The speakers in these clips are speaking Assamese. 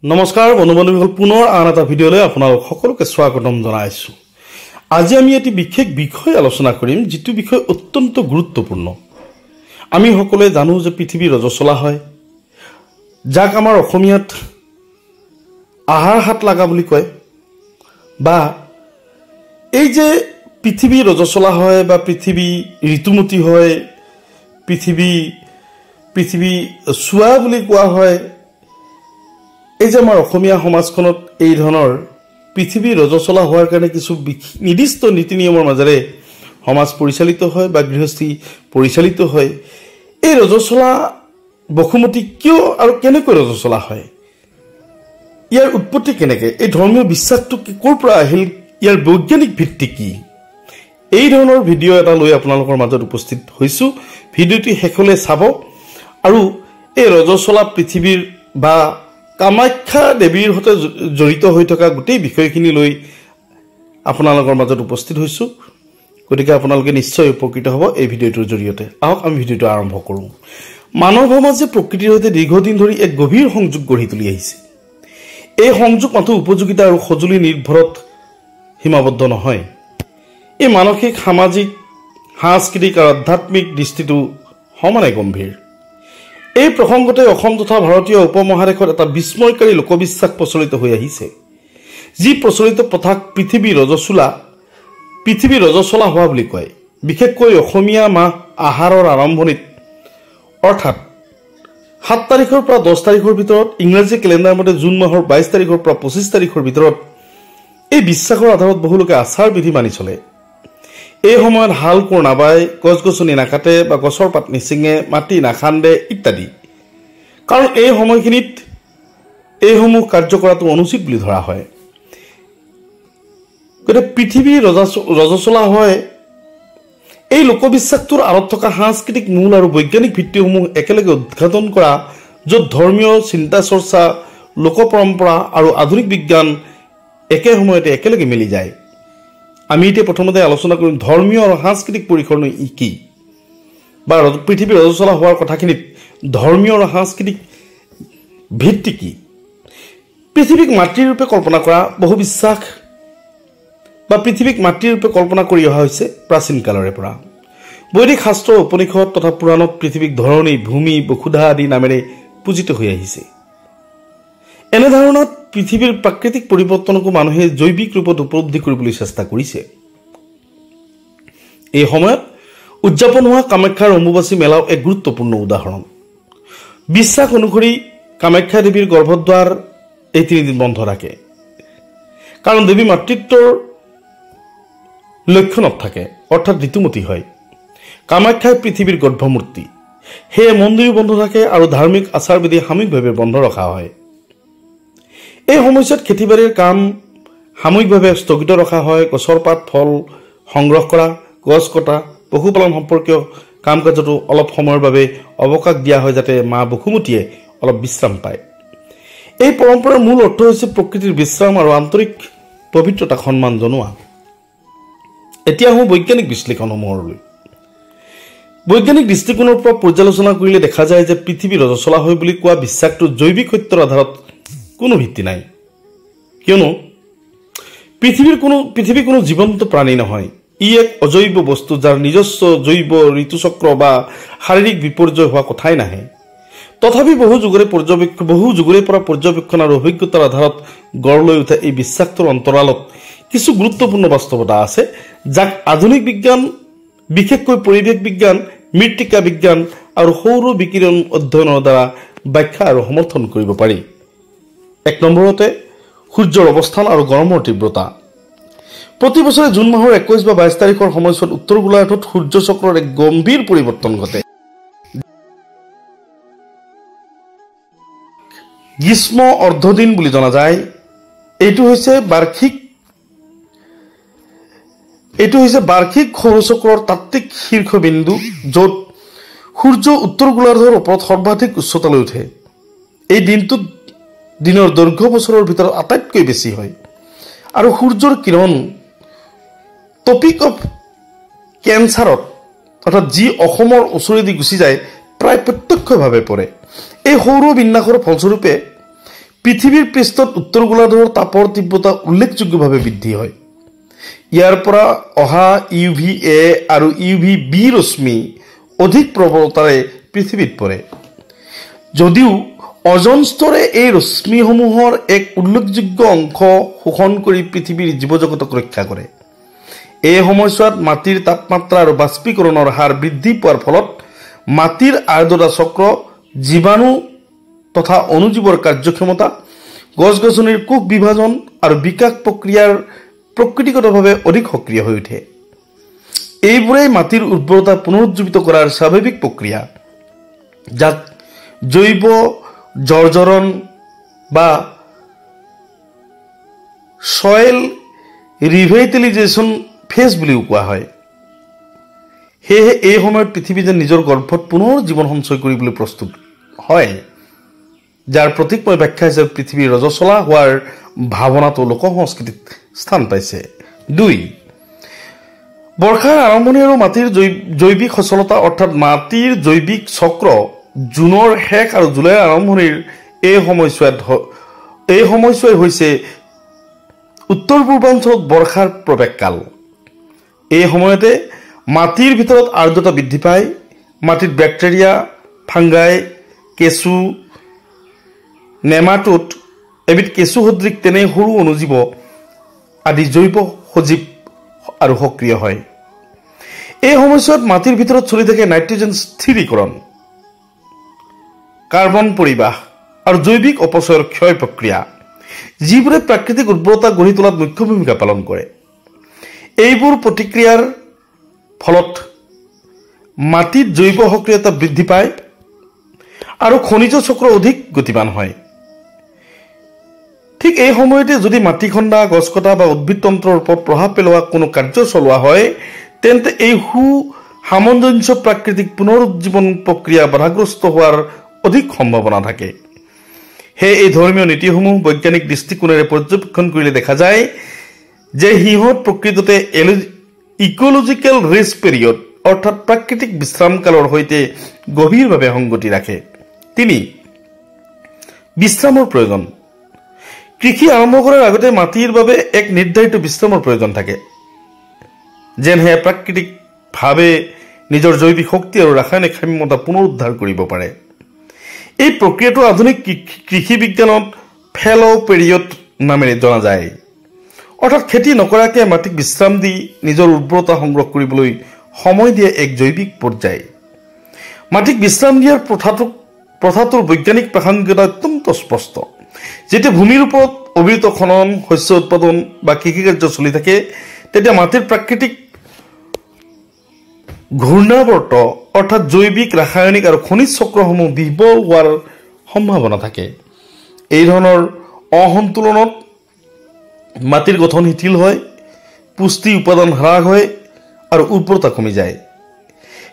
নমস্কাৰ বন্ধু-বান্ধৱীসকল, পুনৰ আন এটা ভিডিঅ'লৈ আপোনালোক সকলোকে স্বাগতম জনাইছো। আজি আমি এটি বিশেষ বিষয় আলোচনা কৰিম, যিটো বিষয় অত্যন্ত গুৰুত্বপূৰ্ণ। আমি সকলোৱে জানো যে পৃথিৱী ৰজস্বলা হয়, যাক আমাৰ অসমীয়াত আহাৰ হাত লাগা বুলি কয়। বা এই যে পৃথিৱী ৰজস্বলা হয় বা পৃথিৱী ঋতুমতী হয়, পৃথিৱী চোৱা বুলি কোৱা হয়। এই যে আমাৰ অসমীয়া সমাজখনত এই ধৰণৰ পৃথিৱী ৰজস্বলা হোৱাৰ কাৰণে কিছু নিৰ্দিষ্ট নীতি নিয়মৰ মাজেৰে সমাজ পৰিচালিত হয় বা গৃহস্থী পৰিচালিত হয়। এই ৰজস্বলা বসুমতী কিয় আৰু কেনেকৈ ৰজস্বলা হয়, ইয়াৰ উৎপত্তি কেনেকৈ, এই ধৰ্মীয় বিশ্বাসটো ক'ৰ পৰা আহিল, ইয়াৰ বৈজ্ঞানিক ভিত্তি কি, এই ধৰণৰ ভিডিঅ' এটা লৈ আপোনালোকৰ মাজত উপস্থিত হৈছোঁ। ভিডিঅ'টি শেষলৈ চাব আৰু এই ৰজস্বলা পৃথিৱীৰ বা কামাখ্যা দেৱীৰ সৈতে জড়িত হৈ থকা গোটেই বিষয়খিনি লৈ আপোনালোকৰ মাজত উপস্থিত হৈছোঁ। গতিকে আপোনালোকে নিশ্চয় উপকৃত হ'ব এই ভিডিঅ'টোৰ জৰিয়তে। আহক আমি ভিডিঅ'টো আৰম্ভ কৰোঁ। মানৱ সমাজে প্ৰকৃতিৰ সৈতে দীৰ্ঘদিন ধৰি এক গভীৰ সংযোগ গঢ়ি তুলি আহিছে। এই সংযোগ মাথো উপযোগিতা আৰু সঁজুলি নিৰ্ভৰত সীমাবদ্ধ নহয়। এই মানসিক, সামাজিক, সাংস্কৃতিক আৰু আধ্যাত্মিক দৃষ্টিটো সমানে গম্ভীৰ। এই প্ৰসংগতে অসম তথা ভাৰতীয় উপমহাদেশত এটা বিস্ময়কাৰী লোকবিশ্বাস প্ৰচলিত হৈ আহিছে, যি প্ৰচলিত প্ৰথাক পৃথিৱী ৰজস্বলা হোৱা বুলি কয়। বিশেষকৈ অসমীয়া মাহ আহাৰৰ আৰম্ভণিত, অৰ্থাৎ 7 তাৰিখৰ পৰা 10 তাৰিখৰ ভিতৰত, ইংৰাজী কেলেণ্ডাৰ মতে জুন মাহৰ 22 তাৰিখৰ পৰা 25 তাৰিখৰ ভিতৰত এই বিশ্বাসৰ আধাৰত বহুলোকে আচাৰ বিধি মানি চলে। এই সময়ত হাল কোৰ নাবায়, গছ গছনি নাকাটে বা গছৰ পাত নিচিঙে, মাটি নাখান্দে ইত্যাদি। কাৰণ এই সময়খিনিত এইসমূহ কাৰ্য কৰাটো অনুচিত বুলি ধৰা হয়। গতিকে পৃথিৱী ৰজস্বলা হয়, এই লোকবিশ্বাসটোৰ আঁৰত থকা সাংস্কৃতিক মূল আৰু বৈজ্ঞানিক ভিত্তিসমূহ একেলগে উদ্ঘাটন কৰা, য'ত ধৰ্মীয় চিন্তা চৰ্চা, লোক পৰম্পৰা আৰু আধুনিক বিজ্ঞান একে সময়তে একেলগে মিলি যায়। আমি এতিয়া প্ৰথমতে আলোচনা কৰিম ধৰ্মীয় আৰু সাংস্কৃতিক পৰিসৰনো কি, বা পৃথিৱী ৰজস্বলা হোৱাৰ কথাখিনিত ধৰ্মীয় আৰু সাংস্কৃতিক ভিত্তি কি। পৃথিৱীক মাতৃৰূপে কল্পনা কৰা বহু বিশ্বাস বা পৃথিৱীক মাতৃৰূপে কল্পনা কৰি অহা হৈছে প্ৰাচীন কালৰে পৰা। বৈদিক শাস্ত্ৰ, উপনিষদ তথা পুৰাণত পৃথিৱীক ধৰণী, ভূমি, বসুধা আদি নামেৰে পূজিত হৈ আহিছে। এনেধৰণত পৃথিৱীৰ প্ৰাকৃতিক পৰিৱৰ্তনকো মানুহে জৈৱিক ৰূপত উপলব্ধি কৰিবলৈ চেষ্টা কৰিছে। এই সময়ত উদযাপন হোৱা কামাখ্যাৰ অম্বুবাচী মেলাও এক গুৰুত্বপূৰ্ণ উদাহৰণ। বিশ্বাস অনুসৰি কামাখ্যা দেৱীৰ গৰ্ভদ্বাৰ এই 3 দিন বন্ধ থাকে, কাৰণ দেৱী মাতৃত্বৰ লক্ষণত থাকে, অৰ্থাৎ ঋতুমতী হয়। কামাখ্যাই পৃথিৱীৰ গৰ্ভমূৰ্তি, সেয়ে মন্দিৰো বন্ধ থাকে আৰু ধাৰ্মিক আচাৰ বিধি সাময়িকভাৱে বন্ধ ৰখা হয়। এই সময়ছোৱাত খেতি বাতিৰ কাম সাময়িকভাৱে স্থগিত ৰখা হয়। গছৰ পাত, ফল সংগ্ৰহ কৰা, গছ কটা, পশুপালন সম্পৰ্কীয় কাম কাজতো অলপ সময়ৰ বাবে অৱকাশ দিয়া হয়, যাতে মা বসুমতীয়ে অলপ বিশ্ৰাম পায়। এই পৰম্পৰাৰ মূল অৰ্থ হৈছে প্ৰকৃতিৰ বিশ্ৰাম আৰু আন্তৰিক পবিত্ৰতাক সন্মান জনোৱা। এতিয়া আহোঁ বৈজ্ঞানিক বিশ্লেষণসমূহলৈ। বৈজ্ঞানিক দৃষ্টিকোণৰ পৰা পৰ্যালোচনা কৰিলে দেখা যায় যে পৃথিৱী ৰজস্বলা হয় বুলি কোৱা বিশ্বাসটোৰ জৈৱিক সত্যৰ আধাৰত কোনো ভিত্তি নাই। কিয়নো পৃথিৱী কোনো জীৱন্ত প্ৰাণী নহয়। ই এক অজৈব বস্তু, যাৰ নিজস্ব জৈৱ ঋতুচক্ৰ বা শাৰীৰিক বিপৰ্যয় হোৱা কথাই নাহে। তথাপি বহু যুগৰে পৰা পৰ্যবেক্ষণ আৰু অভিজ্ঞতাৰ আধাৰত গঢ় লৈ উঠা এই বিশ্বাসটোৰ অন্তৰালত কিছু গুৰুত্বপূৰ্ণ বাস্তৱতা আছে, যাক আধুনিক বিজ্ঞান, বিশেষকৈ পৰিৱেশ বিজ্ঞান, মৃত্তিকা বিজ্ঞান আৰু সৌৰ বিকিৰণ অধ্যয়নৰ দ্বাৰা ব্যাখ্যা আৰু সমৰ্থন কৰিব পাৰি। 1 নম্বৰতে সূৰ্যৰ অৱস্থান আৰু গৰমৰ তীব্ৰতা। প্ৰতি বছৰে জুন মাহৰ 21 বা 22 তাৰিখৰ সময়ছোৱাত উত্তৰ গোলাৰ্ধত সূৰ্য চক্ৰৰ এক গম্ভীৰ পৰিৱৰ্তন ঘটে। গ্ৰীষ্ম অৰ্ধদিন বুলি জনা যায়। এইটো হৈছে বাৰ্ষিক সৌৰচক্ৰৰ তাত্ত্বিক শীৰ্ষবিন্দু, য'ত সূৰ্য উত্তৰ গোলাৰ্ধৰ ওপৰত সৰ্বাধিক উচ্চতালৈ উঠে। এই দিনৰ দৈৰ্ঘ্য বছৰৰ ভিতৰত আটাইতকৈ বেছি হয়, আৰু সূৰ্যৰ কিৰণ টপিক অফ কেঞ্চাৰত, অৰ্থাৎ যি অসমৰ ওচৰেদি গুচি যায়, প্ৰায় প্ৰত্যক্ষভাৱে পৰে। এই সৌৰ বিন্যাসৰ ফলস্বৰূপে পৃথিৱীৰ পৃষ্ঠত উত্তৰ গোলাৰ্ধৰ তাপৰ তীব্ৰতা উল্লেখযোগ্যভাৱে বৃদ্ধি হয়। ইয়াৰ পৰা অহা UVA আৰু UVB ৰশ্মি অধিক প্ৰবলতাৰে পৃথিৱীত পৰে। যদিও অজন স্তৰে এই ৰশ্মিসমূহৰ এক উল্লেখযোগ্য অংশ শোষণ কৰি পৃথিৱীৰ জীৱজগতক ৰক্ষা কৰে। এই সময়ছোৱাত মাটিৰ তাপমাত্ৰা আৰু বাষ্পীকৰণৰ হাৰ বৃদ্ধি পোৱাৰ ফলত মাটিৰ আৰ্দ্ৰতা চক্ৰ, জীৱাণু তথা অণুজীৱৰ কাৰ্যক্ষমতা, গছ-গছনিৰ কোষ বিভাজন আৰু বিকাশ প্ৰক্ৰিয়াৰ প্ৰকৃতিগতভাৱে অধিক সক্ৰিয় হৈ উঠে। এইবোৰেই মাটিৰ উৰ্বৰতা পুনৰুজ্জীৱিত কৰাৰ স্বাভাৱিক প্ৰক্ৰিয়া, যাক জৈৱ জৰ্জৰণ বা সয়েল ৰিভেইটেলিজেশ্যন ফেজ বুলিও কোৱা হয়। সেয়েহে এই সময়ত পৃথিৱী যেন নিজৰ গৰ্ভত পুনৰ জীৱন সঞ্চয় কৰিবলৈ প্ৰস্তুত হয়, যাৰ প্ৰতিকময় ব্যাখ্যা হিচাপে পৃথিৱীৰ ৰজস্বলা হোৱাৰ ভাৱনাটো লোকসংস্কৃতিত স্থান পাইছে। 2. বৰ্ষাৰ আৰম্ভণি আৰু মাটিৰ জৈৱিক সচলতা অৰ্থাৎ মাটিৰ জৈৱিক চক্ৰ জুনৰ শেষ আৰু জুলাইৰ আৰম্ভণিৰ এই সময়ছোৱাই হৈছে উত্তৰ পূৰ্বাঞ্চলত বৰ্ষাৰ প্ৰৱেশকাল। এই সময়তে মাটিৰ ভিতৰত আৰ্দ্ৰতা বৃদ্ধি পায়। মাটিত বেক্টেৰিয়া, ফাংগাই, কেঁচু, নেমাটোড, এবিধ কেঁচু সদৃশ তেনে সৰু অণুজীৱ আদি জৈৱ সজীৱ আৰু সক্ৰিয় হয়। এই সময়ছোৱাত মাটিৰ ভিতৰত চলি থাকে নাইট্ৰজেন স্থিৰীকৰণ, কাৰ্বন পৰিবাহ আৰু জৈৱিক অপচয়ৰ ক্ষয় প্ৰক্ৰিয়া, যিবোৰে প্ৰাকৃতিক উৰ্বৰতা গঢ়ি তোলাত মুখ্য ভূমিকা পালন কৰে। এইবোৰ প্ৰতিক্ৰিয়াৰ ফলত মাটিত জৈৱ সক্ৰিয়তা বৃদ্ধি পায় আৰু খনিজ চক্ৰ অধিক গতিমান হয়। ঠিক এই সময়তে যদি মাটি খন্দা, গছ কটা বা উদ্ভিদতন্ত্ৰৰ ওপৰত প্ৰভাৱ পেলোৱা কোনো কাৰ্য চলোৱা হয়, তেন্তে এই সামঞ্জস্য প্ৰাকৃতিক পুনৰুজ্জীৱন প্ৰক্ৰিয়া বাধাগ্ৰস্ত হোৱাৰ অধিক সম্ভাৱনা থাকে। সেয়ে এই ধৰ্মীয় নীতিসমূহ বৈজ্ঞানিক দৃষ্টিকোণেৰে পৰ্যবেক্ষণ কৰিলে দেখা যায় যে সিহঁত প্ৰকৃততে ইকোলজিকেল ৰেষ্ট পিৰিয়ড অৰ্থাৎ প্ৰাকৃতিক বিশ্ৰামকালৰ সৈতে গভীৰভাৱে সংগতি ৰাখে। 3. বিশ্ৰামৰ প্ৰয়োজন। কৃষি আৰম্ভ কৰাৰ আগতে মাটিৰ বাবে এক নিৰ্ধাৰিত বিশ্ৰামৰ প্ৰয়োজন থাকে, যেন সেয়া প্ৰাকৃতিকভাৱে নিজৰ জৈৱিক শক্তি আৰু ৰাসায়নিক সাম্যতা পুনৰুদ্ধাৰ কৰিব পাৰে। এই প্ৰক্ৰিয়াটো আধুনিক কৃষি বিজ্ঞানত ফেল' পিৰিয়ড নামেৰে জনা যায়। অৰ্থাৎ খেতি নকৰাকৈ মাটিক বিশ্ৰাম দি নিজৰ উৰ্বৰতা সংগ্ৰহ কৰিবলৈ সময় দিয়া এক জৈৱিক পৰ্যায়। মাটিক বিশ্ৰাম দিয়াৰ প্ৰথাটোৰ বৈজ্ঞানিক প্ৰাসংগিকতা অত্যন্ত স্পষ্ট। যেতিয়া ভূমিৰ ওপৰত অবিৰত খনন, শস্য উৎপাদন বা কৃষিকাৰ্য চলি থাকে, তেতিয়া মাটিৰ প্ৰাকৃতিক ঘূৰ্ণাবৰ্ত অৰ্থাৎ জৈৱিক, ৰাসায়নিক আৰু খনিজ চক্ৰসমূহ বিফল হোৱাৰ সম্ভাৱনা থাকে। এই ধৰণৰ অসন্তুলনত মাটিৰ গঠন শিথিল হয়, পুষ্টি উপাদান হ্ৰাস হয় আৰু উৰ্বৰতা কমি যায়।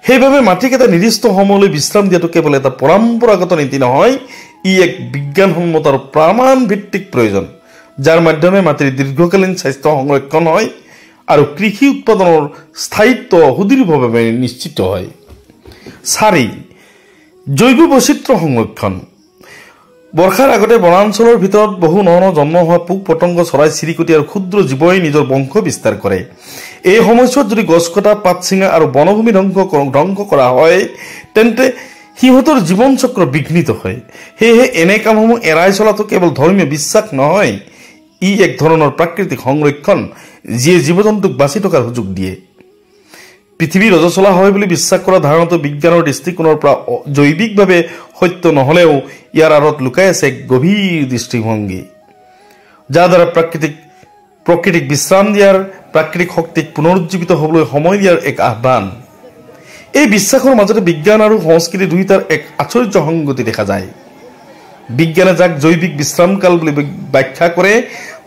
সেইবাবে মাটিক এটা নিৰ্দিষ্ট সময়লৈ বিশ্ৰাম দিয়াটো কেৱল এটা পৰম্পৰাগত নীতি নহয়, ই এক বিজ্ঞানসন্মত আৰু প্ৰমাণ ভিত্তিক প্ৰয়োজন, যাৰ মাধ্যমে মাটিৰ দীৰ্ঘকালীন স্বাস্থ্য সংৰক্ষণ হয় আৰু কৃষি উৎপাদনৰ স্থায়িত্ব সুদৃঢ়ভাৱে নিশ্চিত হয়। 4. জৈৱ বৈচিত্ৰ্য সংৰক্ষণ। বৰ্ষাৰ আগতে বনাঞ্চলৰ ভিতৰত বহু ন জন্ম হোৱা পোক পতংগ, চৰাই চিৰিকটি আৰু ক্ষুদ্ৰ জীৱই নিজৰ বংশ বিস্তাৰ কৰে। এই সময়ছোৱাত যদি গছ কটা, পাত ছিঙা আৰু বনভূমি ধ্বংস কৰা হয়, তেন্তে সিহঁতৰ জীৱন চক্ৰ বিঘ্নিত হয়। সেয়েহে এনে কামসমূহ এৰাই চলাটো কেৱল ধৰ্মীয় বিশ্বাস নহয়, ই এক ধৰণৰ প্ৰাকৃতিক সংৰক্ষণ যিয়ে জীৱ জন্তুক বাচি থকাৰ সুযোগ দিয়ে। পৃথিৱী ৰজস্বলা হয় বুলি বিশ্বাস কৰা ধাৰণাটো বিজ্ঞানৰ দৃষ্টিকোণৰ পৰা জৈৱিকভাৱে সত্য নহলেও ইয়াৰ আঁৰত লুকাই আছে এক গভীৰ দৃষ্টিভংগী, যাৰ দ্বাৰা প্ৰকৃতিক বিশ্ৰাম দিয়াৰ, প্ৰাকৃতিক শক্তিক পুনৰুজ্জীৱিত হ'বলৈ সময় দিয়াৰ এক আহ্বান। এই বিশ্বাসৰ মাজতে বিজ্ঞান আৰু সংস্কৃতি দুয়োটাৰ এক আশ্চৰ্য সংগতি দেখা যায়। বিজ্ঞানে যাক জৈৱিক বিশ্ৰামকাল বুলি ব্যাখ্যা কৰে,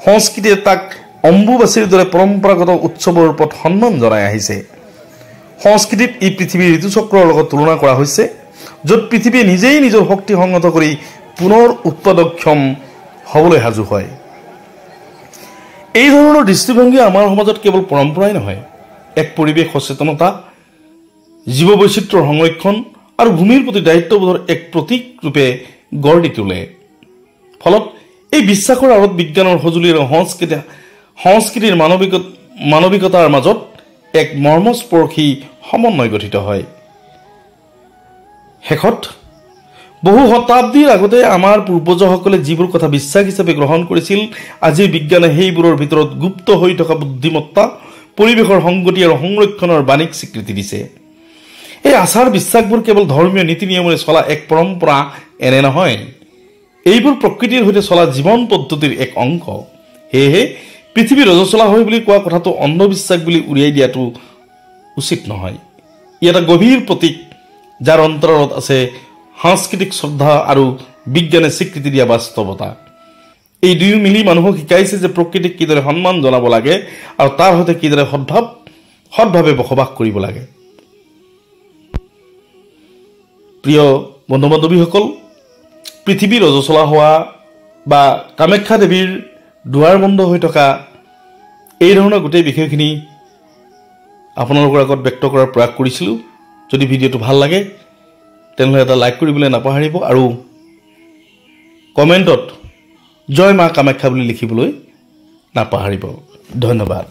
সংস্কৃতিয়ে তাক অম্বুবাচীৰ দৰে পৰম্পৰাগত উৎসৱৰ ওপৰত সন্মান জনাই আহিছে। সংস্কৃতিত ই পৃথিৱীৰ ঋতুচক্ৰৰ লগত তুলনা কৰা হৈছে, য'ত পৃথিৱীয়ে নিজেই নিজৰ শক্তি সংহত কৰি পুনৰ উৎপাদনক্ষম হ'বলৈ সাজু হয়। এই ধৰণৰ দৃষ্টিভংগী আমাৰ সমাজত কেৱল পৰম্পৰাই নহয়, এক পৰিৱেশ সচেতনতা, জীৱ বৈচিত্ৰ্যৰ সংৰক্ষণ আৰু ভূমিৰ প্ৰতি দায়িত্ববোধৰ এক প্ৰতীক ৰূপে গঢ় দি তোলে। ফলত এই বিশ্বাসৰ আঁৰত বিজ্ঞানৰ সঁজুলি আৰু সংস্কৃতিৰ মানৱিকতাৰ মাজত এক মৰ্মস্পৰ্শী সমন্বয় গঠিত হয়। শেষত বহু শতাব্দীৰ আগতে আমাৰ পূৰ্বজসকলে যিবোৰ কথা বিশ্বাস হিচাপে গ্ৰহণ কৰিছিল, আজি বিজ্ঞানে সেইবোৰৰ ভিতৰত গুপ্ত হৈ থকা বুদ্ধিমত্তা, পৰিৱেশৰ সংগতি আৰু সংৰক্ষণৰ বাণীক স্বীকৃতি দিছে। এই আচাৰ বিশ্বাসবোৰ কেৱল ধৰ্মীয় নীতি নিয়মেৰে চলা এক পৰম্পৰা এনে নহয়, এইবোৰ প্ৰকৃতিৰ সৈতে চলা জীৱন পদ্ধতিৰ এক অংশ। সেয়েহে পৃথিৱী ৰজস্বলা হয় বুলি কোৱা কথাটো অন্ধবিশ্বাস বুলি উলিয়াই দিয়াটো উচিত নহয়। ই এটা গভীৰ প্ৰতীক, যাৰ অন্তৰালত আছে সাংস্কৃতিক শ্ৰদ্ধা আৰু বিজ্ঞানে স্বীকৃতি দিয়া বাস্তৱতা। এই দুয়ো মিলি মানুহক শিকাইছে যে প্ৰকৃতিক কিদৰে সন্মান জনাব লাগে আৰু তাৰ সৈতে কিদৰে সৎভাৱে বসবাস কৰিব লাগে। প্ৰিয় বন্ধু বান্ধৱীসকল, পৃথিৱী ৰজস্বলা হোৱা বা কামাখ্যা দেৱীৰ দুৱাৰ বন্ধ হৈ থকা এই ধৰণৰ গোটেই বিষয়খিনি আপোনালোকৰ আগত ব্যক্ত কৰাৰ প্ৰয়াস কৰিছিলোঁ। যদি ভিডিঅ'টো ভাল লাগে তেনেহ'লে এটা লাইক কৰিবলৈ নাপাহৰিব আৰু কমেণ্টত জয় মা কামাখ্যা বুলি লিখিবলৈ নাপাহৰিব। ধন্যবাদ।